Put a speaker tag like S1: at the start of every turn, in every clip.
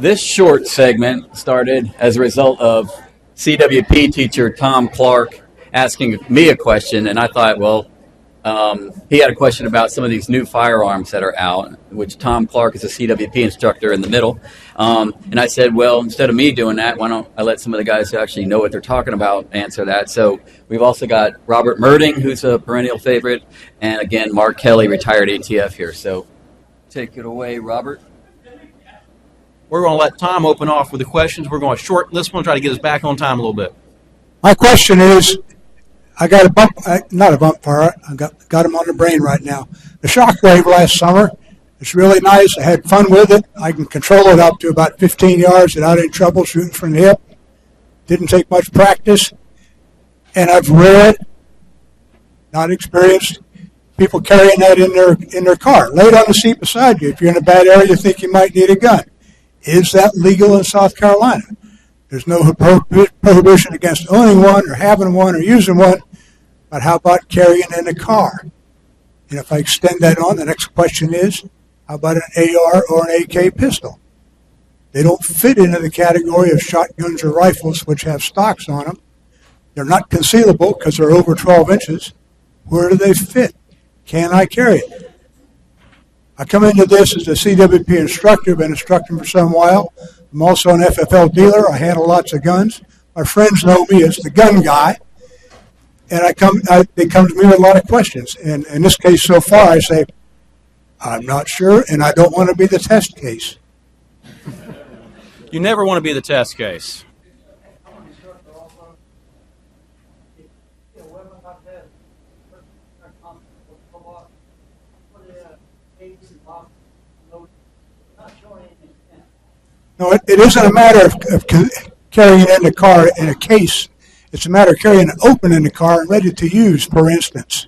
S1: This short segment started as a result of CWP teacher Tom Clark asking me a question, and I thought, well, he had a question about some of these new firearms that are out, which Tom Clark is a CWP instructor in the middle. And I said, well, instead of me doing that, why don't I let some of the guys who actually know what they're talking about answer that? So we've also got Robert Merting, who's a perennial favorite, and again, Mark Kelly, retired ATF here. So take it away, Robert.
S2: We're going to let Tom open off with the questions. We're going to shorten this one, try to get us back on time a little bit.
S3: My question is, I got a bump, not a bump fire, I got them on the brain right now. The Shockwave last summer, it's really nice. I had fun with it. I can control it up to about 15 yards without any trouble shooting from the hip. Didn't take much practice. And I've read, not experienced, people carrying that in their car. Lay it on the seat beside you. If you're in a bad area, you think you might need a gun. Is that legal in South Carolina? There's no prohibition against owning one or having one or using one, but how about carrying in a car? And if I extend that on, the next question is, how about an AR or an AK pistol? They don't fit into the category of shotguns or rifles, which have stocks on them. They're not concealable because they're over 12 inches. Where do they fit? Can I carry it? I come into this as a CWP instructor, been instructing for some while. I'm also an FFL dealer. I handle lots of guns. My friends know me as the gun guy. And they come to me with a lot of questions. And in this case so far, I say, I'm not sure, and I don't want to be the test case.
S2: You never want to be the test case.
S3: No, it isn't a matter of carrying it in the car in a case. It's a matter of carrying it open in the car and ready to use, for instance.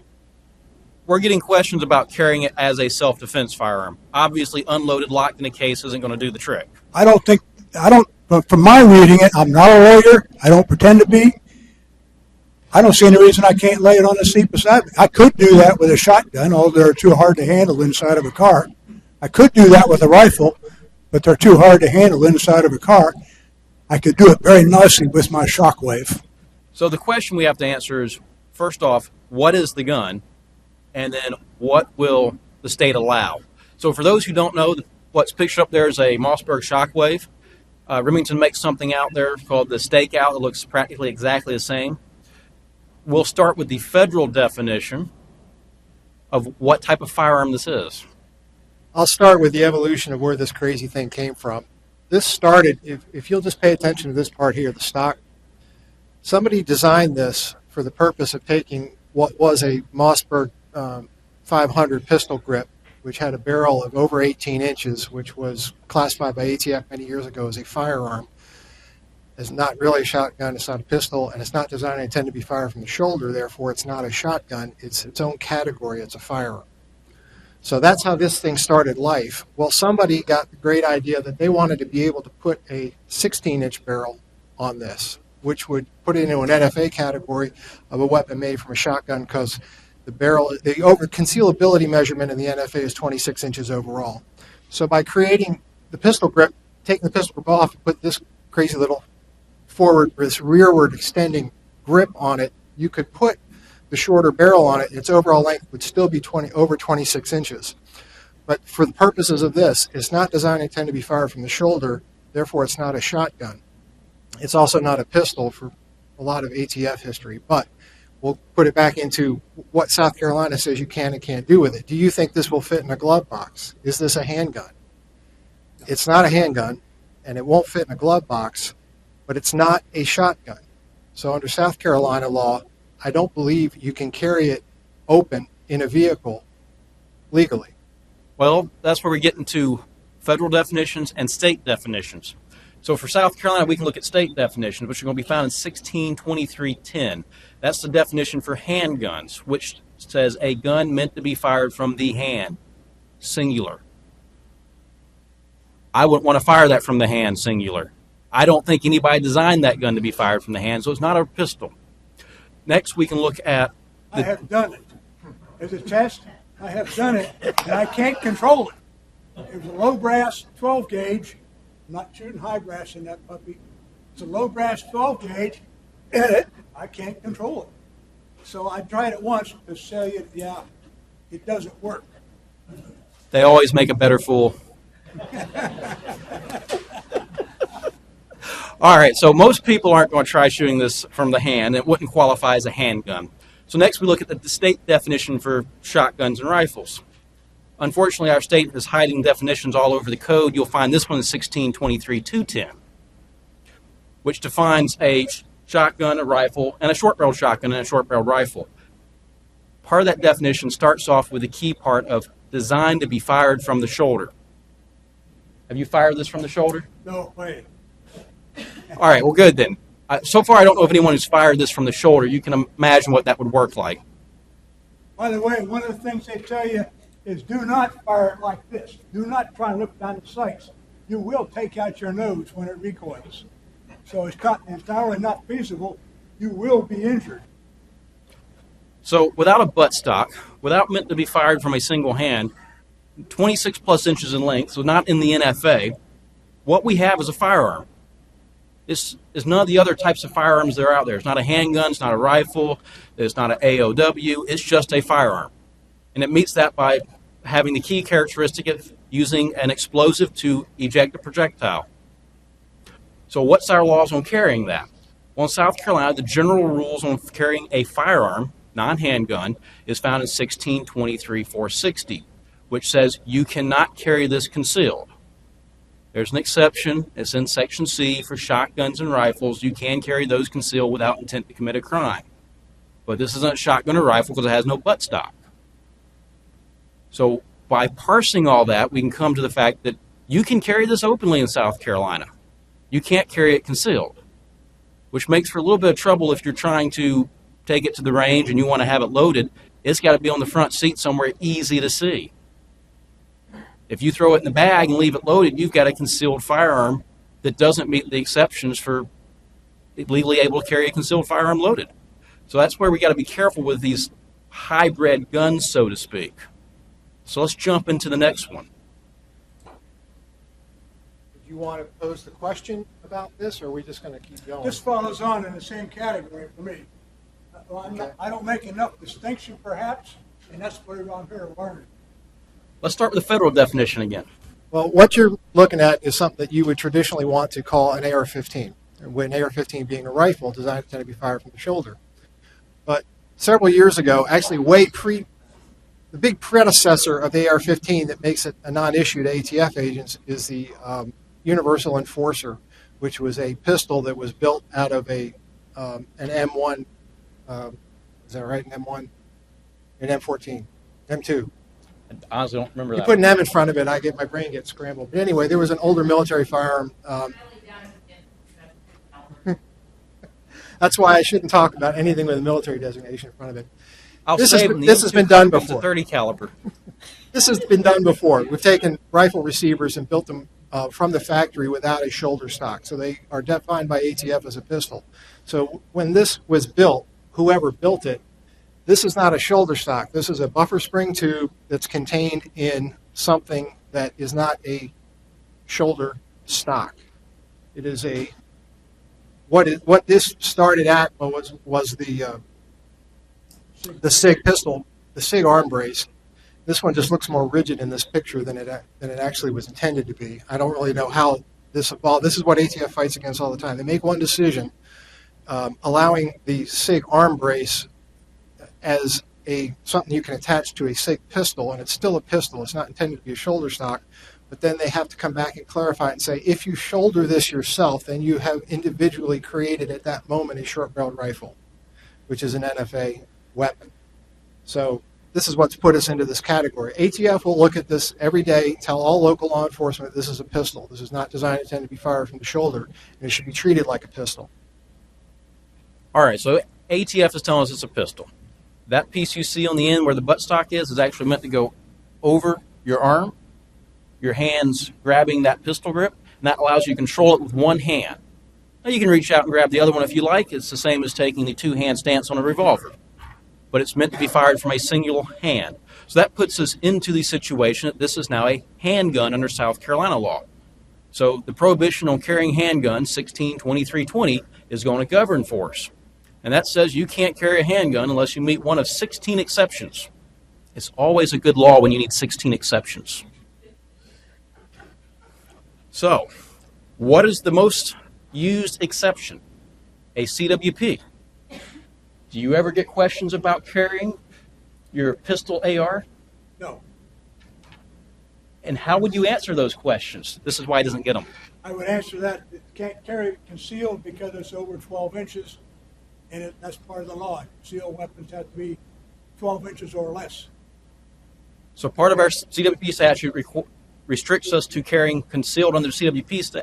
S2: We're getting questions about carrying it as a self-defense firearm. Obviously, unloaded, locked in a case isn't going to do the trick.
S3: But from my reading it, I'm not a lawyer. I don't pretend to be. I don't see any reason I can't lay it on the seat beside me. I could do that with a shotgun, although they're too hard to handle inside of a car. I could do that with a rifle, but they're too hard to handle inside of a car. I could do it very nicely with my Shockwave.
S2: So the question we have to answer is, first off, what is the gun? And then what will the state allow? So for those who don't know, what's pictured up there is a Mossberg Shockwave. Remington makes something out there called the Stakeout. It looks practically exactly the same. We'll start with the federal definition of what type of firearm this is.
S4: I'll start with the evolution of where this crazy thing came from. This started, if you'll just pay attention to this part here, the stock, somebody designed this for the purpose of taking what was a Mossberg 500 pistol grip, which had a barrel of over 18 inches, which was classified by ATF many years ago as a firearm. It's not really a shotgun, it's not a pistol, and it's not designed and intended to be fired from the shoulder, therefore it's not a shotgun, it's its own category, it's a firearm. So that's how this thing started life. Well, somebody got the great idea that they wanted to be able to put a 16-inch barrel on this, which would put it into an NFA category of a weapon made from a shotgun, because the concealability measurement in the NFA is 26 inches overall. So by creating the pistol grip, taking the pistol grip off, and put this crazy little this rearward extending grip on it, you could put the shorter barrel on it. Its overall length would still be over 26 inches. But for the purposes of this, it's not designed and intended to be fired from the shoulder, therefore it's not a shotgun. It's also not a pistol for a lot of ATF history, but we'll put it back into what South Carolina says you can and can't do with it. Do you think this will fit in a glove box? Is this a handgun? It's not a handgun, and it won't fit in a glove box, but it's not a shotgun. So under South Carolina law, I don't believe you can carry it open in a vehicle legally.
S2: Well, that's where we get into federal definitions and state definitions. So for South Carolina, we can look at state definitions, which are going to be found in 1623.10. That's the definition for handguns, which says a gun meant to be fired from the hand, singular. I wouldn't want to fire that from the hand, singular. I don't think anybody designed that gun to be fired from the hand, so it's not a pistol. Next, we can look at...
S3: I have done it. As a test, I have done it, and I can't control it. It was a low brass 12 gauge, I'm not shooting high brass in that puppy. It's a low brass 12 gauge. In it, I can't control it. So I tried it once to tell you, yeah, it doesn't work.
S2: They always make a better fool. All right, so most people aren't going to try shooting this from the hand. It wouldn't qualify as a handgun. So next we look at the state definition for shotguns and rifles. Unfortunately, our state is hiding definitions all over the code. You'll find this one in 1623-210, which defines a shotgun, a rifle, and a short-barreled shotgun and a short-barreled rifle. Part of that definition starts off with the key part of designed to be fired from the shoulder. Have you fired this from the shoulder?
S3: No way.
S2: All right, well, good then. So far, I don't know of anyone who's fired this from the shoulder. You can imagine what that would work like.
S3: By the way, one of the things they tell you is do not fire it like this. Do not try and look down the sights. You will take out your nose when it recoils. So it's not only not feasible, you will be injured.
S2: So without a buttstock, without meant to be fired from a single hand, 26 plus inches in length, so not in the NFA, what we have is a firearm. This is none of the other types of firearms that are out there. It's not a handgun, it's not a rifle, it's not an AOW, it's just a firearm. And it meets that by having the key characteristic of using an explosive to eject a projectile. So what's our laws on carrying that? Well, in South Carolina, the general rules on carrying a firearm, non-handgun, is found in 1623-460, which says you cannot carry this concealed. There's an exception. It's in Section C for shotguns and rifles. You can carry those concealed without intent to commit a crime. But this isn't a shotgun or rifle because it has no buttstock. So by parsing all that, we can come to the fact that you can carry this openly in South Carolina. You can't carry it concealed, which makes for a little bit of trouble if you're trying to take it to the range and you want to have it loaded. It's got to be on the front seat somewhere easy to see. If you throw it in the bag and leave it loaded, you've got a concealed firearm that doesn't meet the exceptions for legally able to carry a concealed firearm loaded. So that's where we got to be careful with these hybrid guns, so to speak. So let's jump into the next one.
S4: Do you want to pose the question about this, or are we just going to keep going?
S3: This follows on in the same category for me. I don't make enough distinction, perhaps, and that's what I'm here to learn.
S2: Let's start with the federal definition again.
S4: Well, what you're looking at is something that you would traditionally want to call an AR-15, with an AR-15 being a rifle designed to be fired from the shoulder. But several years ago, actually the big predecessor of the AR-15 that makes it a non-issue to ATF agents is the Universal Enforcer, which was a pistol that was built out of an M1, is that right, an M1? An M14, M2.
S2: I honestly don't remember that.
S4: You put an M in front of it, my brain gets scrambled. But anyway, there was an older military firearm. That's why I shouldn't talk about anything with a military designation in front of it. This has been done before.
S2: 30 caliber.
S4: This has been done before. We've taken rifle receivers and built them from the factory without a shoulder stock. So they are defined by ATF as a pistol. So when this was built, whoever built it, this is not a shoulder stock. This is a buffer spring tube that's contained in something that is not a shoulder stock. It is what this started at was the SIG pistol, the SIG arm brace. This one just looks more rigid in this picture than it actually was intended to be. I don't really know how this evolved. This is what ATF fights against all the time. They make one decision, allowing the SIG arm brace as something you can attach to a SIG pistol, and it's still a pistol. It's not intended to be a shoulder stock. But then they have to come back and clarify it and say, if you shoulder this yourself, then you have individually created at that moment a short-barreled rifle, which is an NFA weapon. So this is what's put us into this category. ATF will look at this every day, tell all local law enforcement this is a pistol. This is not designed and intended to be fired from the shoulder, and it should be treated like a pistol.
S2: All right, so ATF is telling us it's a pistol. That piece you see on the end where the buttstock is actually meant to go over your arm, your hands grabbing that pistol grip, and that allows you to control it with one hand. Now you can reach out and grab the other one if you like. It's the same as taking the two-hand stance on a revolver, but it's meant to be fired from a single hand. So that puts us into the situation that this is now a handgun under South Carolina law. So the prohibition on carrying handguns, 162320, is going to govern for us. And that says you can't carry a handgun unless you meet one of 16 exceptions. It's always a good law when you need 16 exceptions. So, what is the most used exception? A CWP. Do you ever get questions about carrying your pistol AR?
S3: No.
S2: And how would you answer those questions? This is why he doesn't get them.
S3: I would answer that it can't carry it concealed because it's over 12 inches, and that's part of the law. Concealed weapons have to be 12 inches or less.
S2: So part of our CWP statute restricts us to carrying concealed under the CWP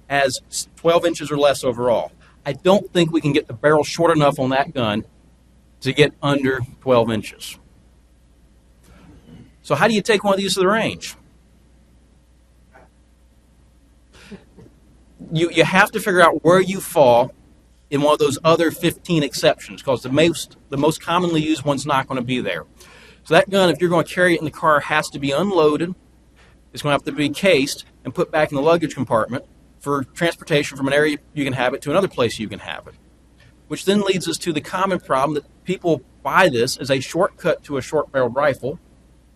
S2: as 12 inches or less overall. I don't think we can get the barrel short enough on that gun to get under 12 inches. So how do you take one of these to the range? You have to figure out where you fall in one of those other 15 exceptions, because the most commonly used one's not going to be there. So that gun, if you're going to carry it in the car, has to be unloaded. It's going to have to be cased and put back in the luggage compartment for transportation from an area you can have it to another place you can have it. Which then leads us to the common problem that people buy this as a shortcut to a short-barreled rifle,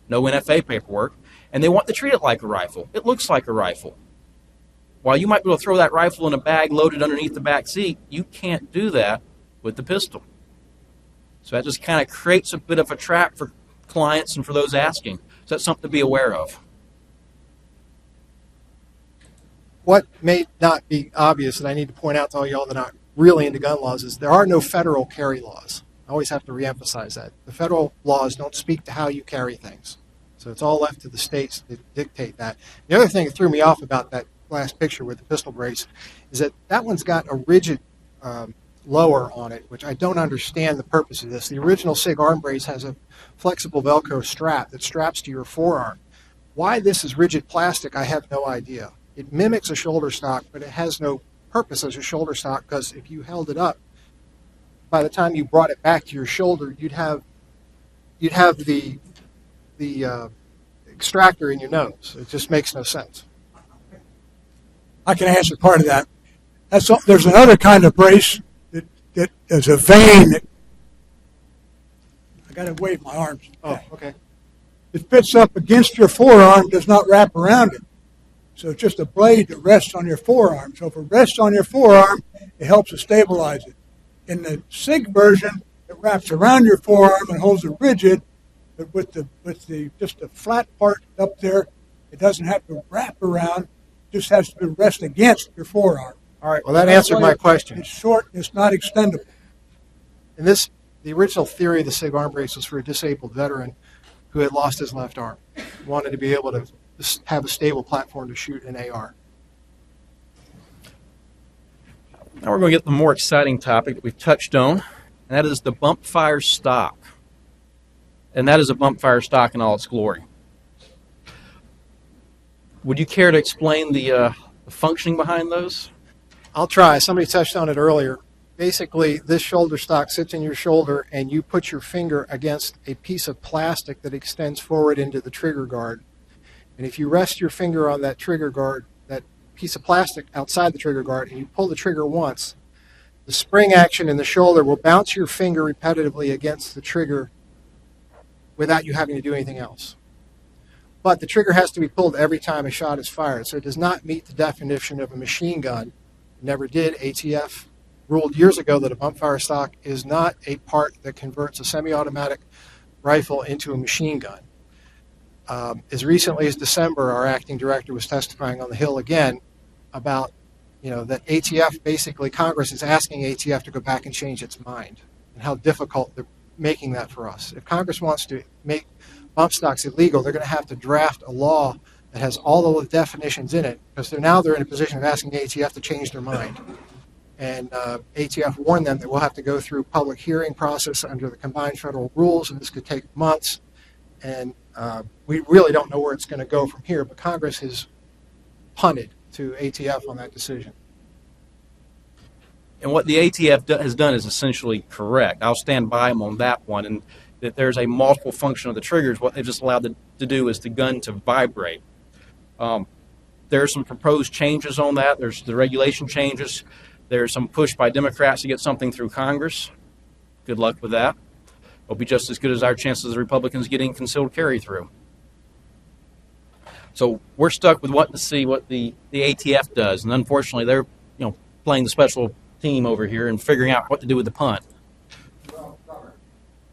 S2: no NFA paperwork, and they want to treat it like a rifle. It looks like a rifle. While you might be able to throw that rifle in a bag loaded underneath the back seat, you can't do that with the pistol. So that just kind of creates a bit of a trap for clients and for those asking. So that's something to be aware of.
S4: What may not be obvious that I need to point out to all y'all that aren't really into gun laws is there are no federal carry laws. I always have to reemphasize that. The federal laws don't speak to how you carry things. So it's all left to the states to dictate that. The other thing that threw me off about that last picture with the pistol brace is that one's got a rigid lower on it, which I don't understand the purpose of this. The original SIG arm brace has a flexible Velcro strap that straps to your forearm. Why this is rigid plastic, I have no idea. It mimics a shoulder stock, but it has no purpose as a shoulder stock, because if you held it up, by the time you brought it back to your shoulder, you'd have the extractor in your nose. It just makes no sense.
S3: I can answer part of that. There's another kind of brace that is a vein. I got to wave my arms.
S4: Oh, okay.
S3: It fits up against your forearm, does not wrap around it. So it's just a blade that rests on your forearm. So if it rests on your forearm, it helps to stabilize it. In the SIG version, it wraps around your forearm and holds it rigid, but with just the flat part up there, it doesn't have to wrap around. It just has to rest against your forearm.
S4: All right. Well, that answered my question.
S3: It's short. It's not extendable.
S4: And the original theory of the SIG arm brace was for a disabled veteran who had lost his left arm, wanted to be able to have a stable platform to shoot an AR.
S2: Now we're going to get the more exciting topic that we've touched on, and that is the bump fire stock. And that is a bump fire stock in all its glory. Would you care to explain the functioning behind those?
S4: I'll try. Somebody touched on it earlier. Basically, this shoulder stock sits in your shoulder, and you put your finger against a piece of plastic that extends forward into the trigger guard. And if you rest your finger on that trigger guard, that piece of plastic outside the trigger guard, and you pull the trigger once, the spring action in the shoulder will bounce your finger repetitively against the trigger without you having to do anything else. But the trigger has to be pulled every time a shot is fired, so it does not meet the definition of a machine gun. It never did. ATF ruled years ago that a bump fire stock is not a part that converts a semi-automatic rifle into a machine gun. As recently as December, our acting director was testifying on the Hill again about, that ATF, basically Congress is asking ATF to go back and change its mind, and how difficult they're making that for us. If Congress wants to make bump stocks illegal, they're going to have to draft a law that has all of the definitions in it, because they're in a position of asking ATF to change their mind. And ATF warned them that we'll have to go through public hearing process under the combined federal rules, and this could take months. And we really don't know where it's going to go from here, but Congress has punted to ATF on that decision.
S2: And what the ATF has done is essentially correct. I'll stand by them on that one, and that there's a multiple function of the triggers. What they've just allowed to do is the gun to vibrate. There are some proposed changes on that. There's the regulation changes. There's some push by Democrats to get something through Congress. Good luck with that. It'll be just as good as our chances of Republicans getting concealed carry through. So we're stuck with wanting to see what the ATF does, and unfortunately, they're playing the special team over here and figuring out what to do with the punt.
S1: Well, Robert,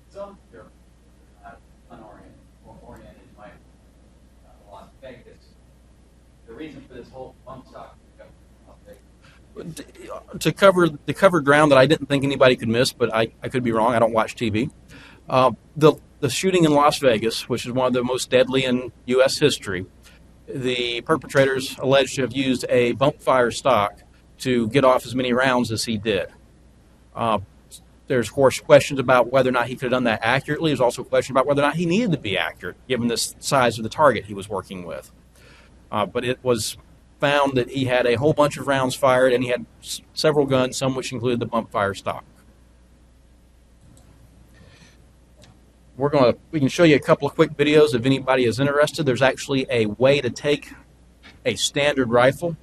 S1: some here unoriented or oriented like Las Vegas. The reason for this whole Bumpstock
S2: to cover the covered ground that I didn't think anybody could miss, but I could be wrong. I don't watch TV. The shooting in Las Vegas, which is one of the most deadly in U.S. history, the perpetrators alleged to have used a bump fire stock to get off as many rounds as he did. There's, of course, questions about whether or not he could have done that accurately. There's also a question about whether or not he needed to be accurate, given the size of the target he was working with. But it was found that he had a whole bunch of rounds fired, and he had several guns, some which included the bump fire stock. We can show you a couple of quick videos if anybody is interested. There's actually a way to take a standard rifle,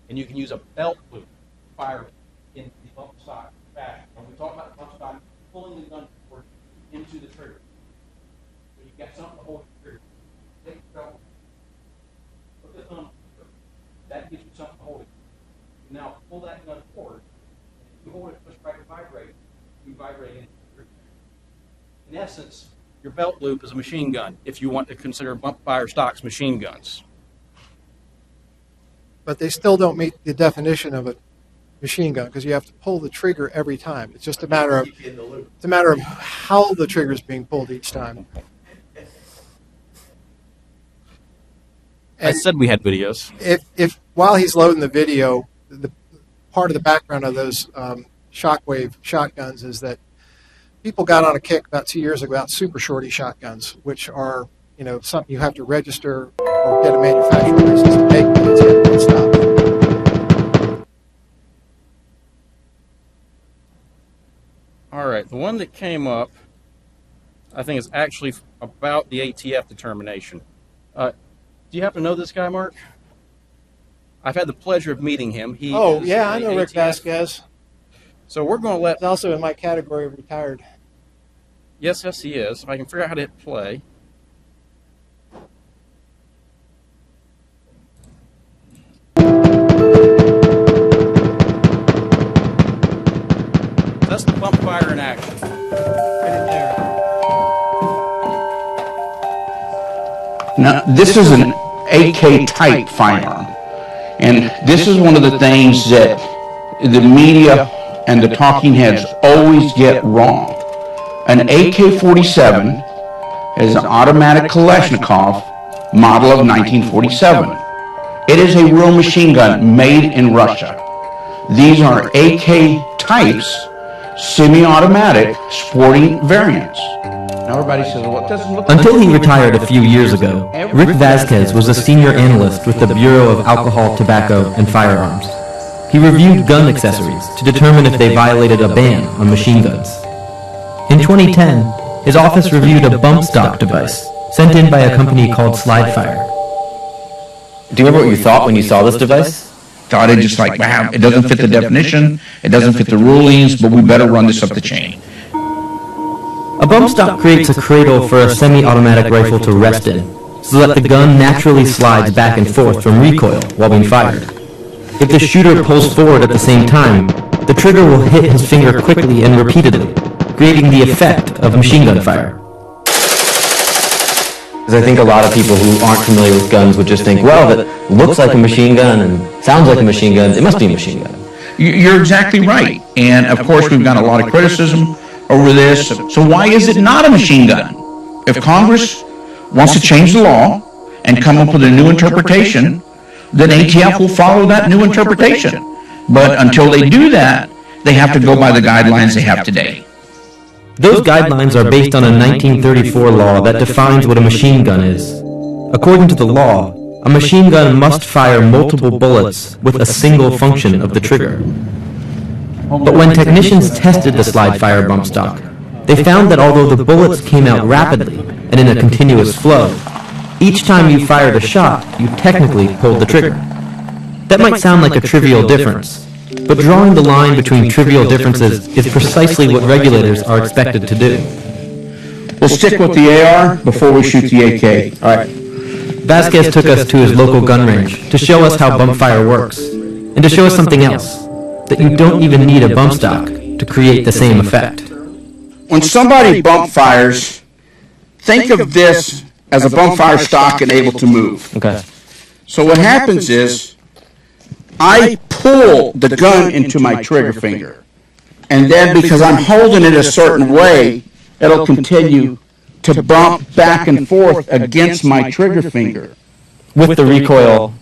S2: and you can use a belt loop to fire it in the bump stock fashion. When we talk about the bump stock, pulling the gun forward into the trigger. So you've got something to hold the trigger. Take the belt, put the thumb, that gives you something to hold it. You now pull that gun forward, and if you hold it just right to vibrate, you vibrate into the trigger. In essence, your belt loop is a machine gun if you want to consider bump fire stocks machine guns.
S4: But they still don't meet the definition of a machine gun because you have to pull the trigger every time. It's just a matter of how the trigger is being pulled each time.
S2: I said we had videos.
S4: If while he's loading the video, the part of the background of those Shockwave shotguns is that people got on a kick about 2 years ago about super shorty shotguns, which are something you have to register or get a manufacturer license to make, but it's hit and stop.
S2: All right, the one that came up, I think, is actually about the ATF determination. Do you happen to know this guy, Mark? I've had the pleasure of meeting him.
S4: I know Rick Vasquez.
S2: So we're going to let...
S4: He's also in my category of retired.
S2: Yes, he is. If I can figure out how to hit play. That's the bump fire in action. Right in there.
S5: Now, this is an AK type firearm. And this is one of the things that the media and the talking heads always get wrong. An AK-47 is an automatic Kalashnikov model of 1947. It is a real machine gun made in Russia. These are AK types, semi-automatic, sporting variants. Now everybody says, well, it doesn't look
S6: Until he retired a few years ago, Rick Vasquez was a senior analyst with the Bureau of Alcohol, Tobacco, and Firearms. He reviewed gun accessories to determine if they violated a ban on machine guns. In 2010, his office reviewed a bump stock device sent in by a company called SLED.
S7: Do you remember what you thought when you saw this device?
S5: thought it just like, wow, it doesn't fit the definition, it doesn't fit the rulings, but we better run this up the chain.
S6: A bump stock creates a cradle for a semi-automatic rifle to rest in, so that the gun naturally slides back and forth from recoil while being fired. If the shooter pulls forward at the same time, the trigger will hit his finger quickly and repeatedly, creating the effect of machine gun fire.
S7: Because I think a lot of people who aren't familiar with guns would just think, well, if it looks like a machine gun and sounds like a machine gun, it must be a machine gun.
S5: You're exactly right. And of course, we've got a lot of criticism over this. So why is it not a machine gun? If Congress wants to change the law and come up with a new interpretation, then ATF will follow that new interpretation. But until they do that, they have to go by the guidelines they have today.
S6: Those guidelines are based on a 1934 law that defines what a machine gun is. According to the law, a machine gun must fire multiple bullets with a single function of the trigger. But when technicians tested the slide fire bump stock, they found that although the bullets came out rapidly and in a continuous flow, each time you fired a shot, you technically pulled the trigger. That might sound like a trivial difference, but drawing the line between trivial differences is precisely what regulators are expected to do.
S5: We'll stick with the AR before we shoot the AK.
S6: All right. Vasquez took us to his local gun range to show us how bump fire works, and to show us something else, that you don't even need a bump stock to create the same effect.
S5: When somebody bump fires, think of this as a bump fire stock and able to move.
S6: Okay.
S5: So what happens is, I pull the gun into my trigger finger, and then because I'm holding it a certain way, it'll continue to bump back and forth against my trigger finger.
S6: With the recoil,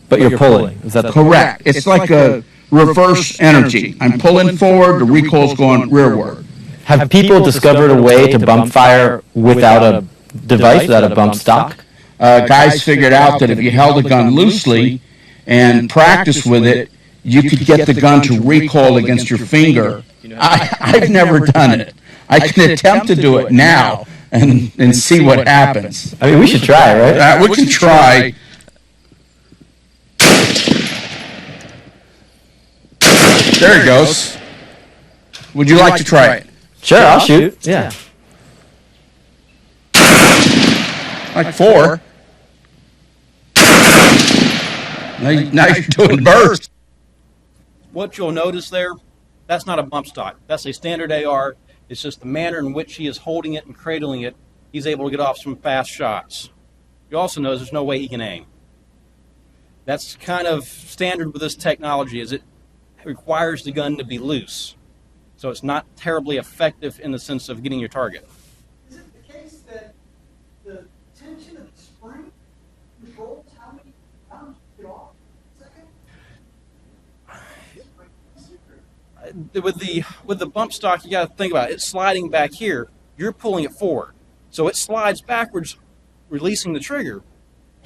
S6: but you're pulling. Is that
S5: Correct. It's like a reverse energy. I'm pulling forward, the recoil's going rearward.
S6: Have people discovered a way to bump fire without a device, without a bump stock?
S5: Guys figured out that if you held the gun loosely and practiced with it, you could get the gun to recoil against your finger. I've never done it. I can attempt to do it now and see what happens.
S6: I mean, we should try, right?
S5: We can try. There it goes. Would you like to try it?
S6: Sure, I'll shoot. Yeah.
S5: Like 4. Now you're doing bursts.
S2: What you'll notice there, that's not a bump stock. That's a standard AR. It's just the manner in which he is holding it and cradling it. He's able to get off some fast shots. You also notice there's no way he can aim. That's kind of standard with this technology, is it requires the gun to be loose. So it's not terribly effective in the sense of getting your target.
S8: Is it the case that the tension of the spring controls how many rounds you get off?
S2: With the bump stock, you got to think about it. It's sliding back here. You're pulling it forward, so it slides backwards, releasing the trigger.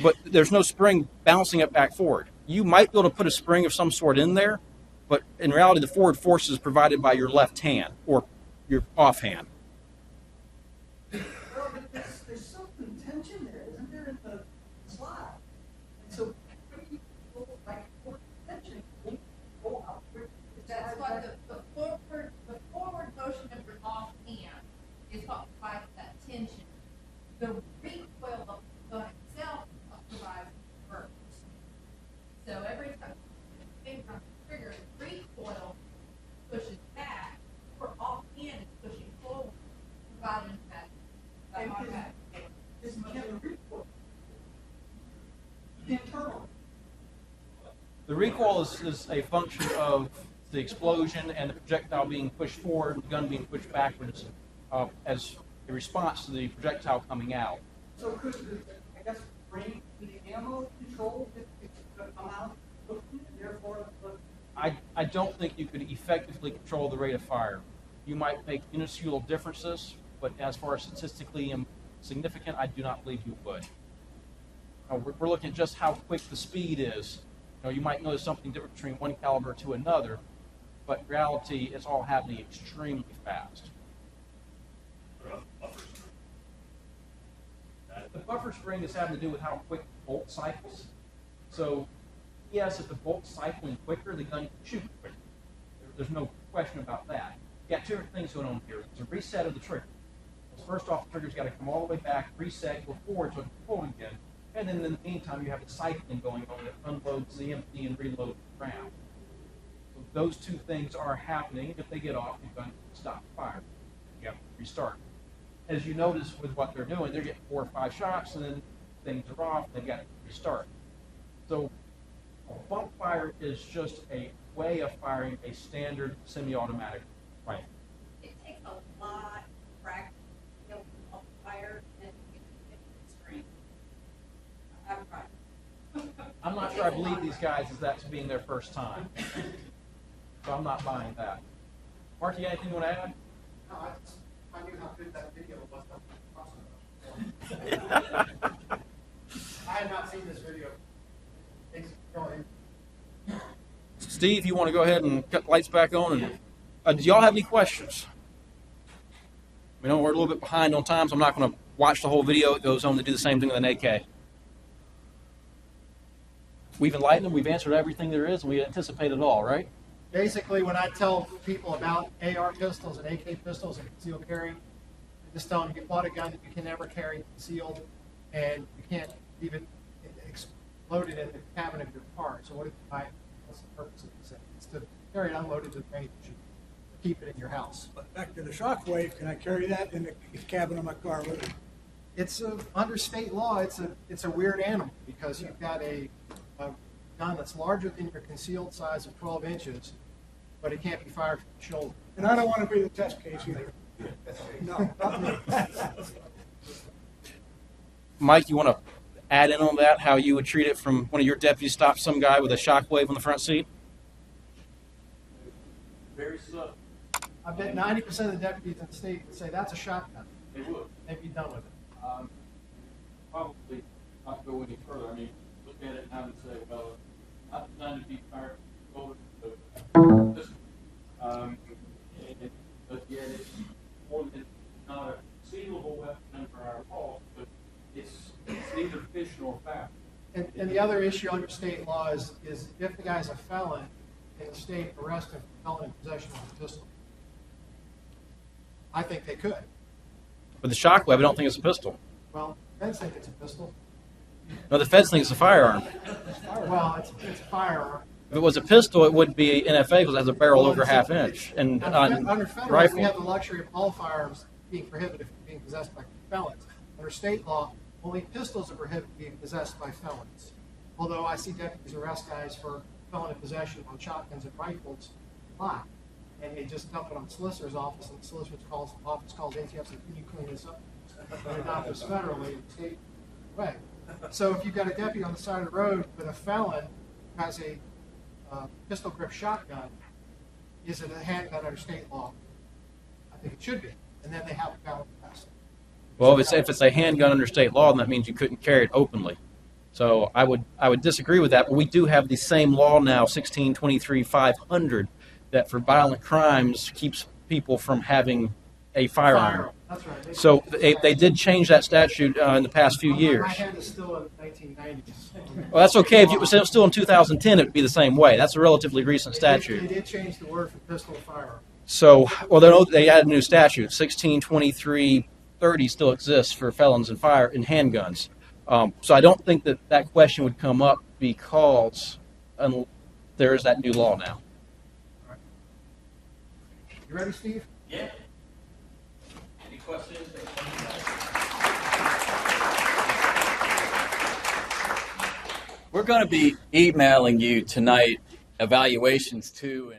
S2: But there's no spring bouncing it back forward. You might be able to put a spring of some sort in there, but in reality, the forward force is provided by your left hand or your offhand.
S8: Well, there's some tension there, isn't there, in the slide? And so when you pull back forward tension, you pull out.
S9: That's what the forward motion of your offhand is what provides that tension. The recoil of the gun itself provides reverse. So every time the finger on the trigger, the recoil pushes back, or offhand is pushing forward, providing that automatic.
S8: This is the recoil. The internal.
S2: The recoil is a function of the explosion and the projectile being pushed forward, the gun being pushed backwards as a response to the projectile coming out.
S8: So could, I guess, bring the ammo control if it's going to come out, therefore,
S2: I don't think you could effectively control the rate of fire. You might make minuscule differences, but as far as statistically significant, I do not believe you would. We're looking at just how quick the speed is. You might notice something different between one caliber to another, but in reality, it's all happening extremely fast. The buffer spring is having to do with how quick the bolt cycles. So, yes, if the bolt's cycling quicker, the gun can shoot quicker. There's no question about that. You got two different things going on here. There's a reset of the trigger. First off, the trigger's got to come all the way back, reset, go forward so it can pull again. And then in the meantime, you have the cycling going on that unloads the empty and reloads the round. So those two things are happening. If they get off, you're going to stop fire. You have to restart. As you notice with what they're doing, they're getting 4 or 5 shots, and then things are off, they've got to restart. So bump fire is just a way of firing a standard semi-automatic rifle.
S9: It takes a lot of practice to be able to bump fire and get the strength. I've tried.
S2: I'm not sure I believe these guys as that's being their first time. So I'm not buying that. Mark, you got anything you want to add?
S8: no, I knew how good that video was. I have not seen this video.
S2: Steve, you want to go ahead and cut the lights back on? And do y'all have any questions? We know we're a little bit behind on time, so I'm not going to watch the whole video. It goes on to do the same thing with an AK. we've enlightened them, we've answered everything there is, and we anticipate it all, right?
S4: Basically, when I tell people about AR pistols and AK pistols and concealed carry, I just tell them you bought a gun that you can never carry concealed, and you can't even explode it in the cabin of your car. So what if you buy it? What's the purpose of this? It's to carry it unloaded to the range. Keep it in your house.
S3: But back to the Shockwave, can I carry that in the cabin of my car with me?
S4: It's under state law. It's a weird animal because you've got a gun that's larger than your concealed size of 12 inches, but it can't be fired from the shoulder.
S3: And I don't want to be the test case either. No, not me.
S2: Mike, you want to add in on that, how you would treat it from one of your deputies stopped some guy with a Shockwave on the front seat?
S10: Very subtle.
S4: I bet 90% of the deputies in the state would say that's a shotgun.
S10: They would.
S4: They'd be done with it.
S10: Probably not go any further. I mean, look at it now and say, well, not designed to be fired over this. But yet it's more than not a sealable weapon under our law, but it's neither fish nor fowl.
S4: And the other issue under state law is if the guy's a felon, can the state arrest him for felon in possession of a pistol? I think they could.
S2: With the Shockwave, I don't think it's a pistol.
S4: Well, feds think it's a pistol.
S2: No, the feds think it's a firearm.
S4: Well, it's a firearm.
S2: If it was a pistol, it would be NFA because it has a barrel over half inch. And
S4: Under federal,
S2: rifle.
S4: we have the luxury of all firearms being prohibited from being possessed by felons. Under state law, only pistols are prohibited from being possessed by felons. Although I see deputies arrest guys for felon in possession on shotguns and rifles a lot. And they just dump it on the solicitor's office, and the solicitor's office calls ATF and says, can you clean this up? And adopt this federally in the state way. So if you've got a deputy on the side of the road with a felon who has a pistol grip shotgun, is it a handgun under state law? I think it should be. And then they have a felon test.
S2: Well, if it's a handgun under state law, then that means you couldn't carry it openly. So I would disagree with that. But we do have the same law now, 1623-500, that for violent crimes keeps people from having a firearm.
S4: That's right.
S2: So they did change that statute in the past few years.
S4: My hand is still in the 1990s.
S2: Well, that's okay. If it was still in 2010, it would be the same way. That's a relatively recent
S4: They
S2: statute.
S4: did change the word for pistol to firearm.
S2: So, well, they added a new statute. 1623-30 still exists for felons and handguns. So I don't think that question would come up because there is that new law now.
S4: You ready, Steve?
S10: Yeah. Any questions?
S1: We're going to be emailing you tonight evaluations too.